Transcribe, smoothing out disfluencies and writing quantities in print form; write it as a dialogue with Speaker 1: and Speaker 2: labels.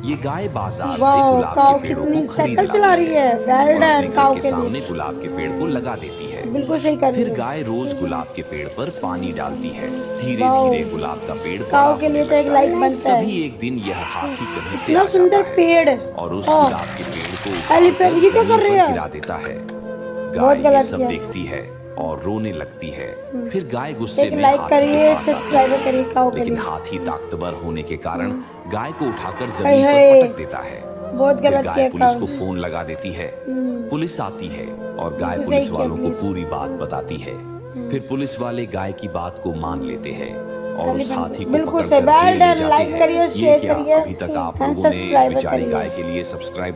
Speaker 1: ये गाय बाजार से
Speaker 2: वाह,
Speaker 1: गुलाब
Speaker 2: काऊ
Speaker 1: के पेड़ों
Speaker 2: कितनी
Speaker 1: को खरीद
Speaker 2: साइकिल चला
Speaker 1: लाती
Speaker 2: रही
Speaker 1: है
Speaker 2: है। वेल
Speaker 1: और अपने
Speaker 2: डन
Speaker 1: घर
Speaker 2: काऊ
Speaker 1: के
Speaker 2: के
Speaker 1: सामने
Speaker 2: लिए।
Speaker 1: गुलाब के पेड़ को लगा देती है।
Speaker 2: बिल्कुल सही कर रही
Speaker 1: फिर
Speaker 2: है।
Speaker 1: गाय रोज गुलाब के पेड़ पर पानी डालती है। धीरे
Speaker 2: वाओ।
Speaker 1: धीरे गुलाब का पेड़ बड़ा
Speaker 2: काऊ के
Speaker 1: होने
Speaker 2: लिए तो एक
Speaker 1: लगता
Speaker 2: लाइक
Speaker 1: है।
Speaker 2: बनता है।
Speaker 1: तभी एक दिन यह हाथी कहीं से
Speaker 2: इतना
Speaker 1: आ
Speaker 2: सुंदर
Speaker 1: जाता है
Speaker 2: पेड़।
Speaker 1: और उस
Speaker 2: हाँ।
Speaker 1: गुलाब के पेड़ को उखाड़
Speaker 2: एलिफेंट,
Speaker 1: कर
Speaker 2: ये क्या
Speaker 1: जमीन
Speaker 2: कर रही
Speaker 1: पर
Speaker 2: है?
Speaker 1: गिरा देता है।
Speaker 2: बहुत
Speaker 1: गाय ये
Speaker 2: गलत
Speaker 1: सब
Speaker 2: किया।
Speaker 1: देखती है और रोने लगती है। फिर गाय गुस्से
Speaker 2: एक
Speaker 1: में
Speaker 2: लाइक
Speaker 1: हाथी के
Speaker 2: करिए,
Speaker 1: पास आती
Speaker 2: सब्सक्राइबर
Speaker 1: है।
Speaker 2: करिए काऊ के
Speaker 1: लेकिन
Speaker 2: लिए।
Speaker 1: हाथी ताकतवर होने के कारण गाय को उठाकर
Speaker 2: हाय
Speaker 1: जमीन
Speaker 2: हाय।
Speaker 1: पर पटक देता है।
Speaker 2: बहुत
Speaker 1: फिर
Speaker 2: गलत
Speaker 1: गाय
Speaker 2: किया
Speaker 1: पुलिस
Speaker 2: काऊ।
Speaker 1: को फोन लगा देती है। पुलिस आती है और गाय
Speaker 2: बिल्कुल
Speaker 1: पुलिस
Speaker 2: सही किया
Speaker 1: वालों को
Speaker 2: पुलिस।
Speaker 1: पूरी बात बताती है। फिर पुलिस वाले गाय की बात को मान लेते हैं और उस हाथी को
Speaker 2: बिल्कुल
Speaker 1: पकड़कर
Speaker 2: सही।
Speaker 1: जेल ले
Speaker 2: वेल डन,
Speaker 1: जाते
Speaker 2: लाइक
Speaker 1: हैं।
Speaker 2: करिए,
Speaker 1: ये
Speaker 2: शेयर
Speaker 1: क्या
Speaker 2: करिए
Speaker 1: अभी तक आप
Speaker 2: एंड
Speaker 1: लोगों ने इस
Speaker 2: सब्सक्राइबर
Speaker 1: बेचारी
Speaker 2: करिए।
Speaker 1: गाय के लिए सब्सक्राइब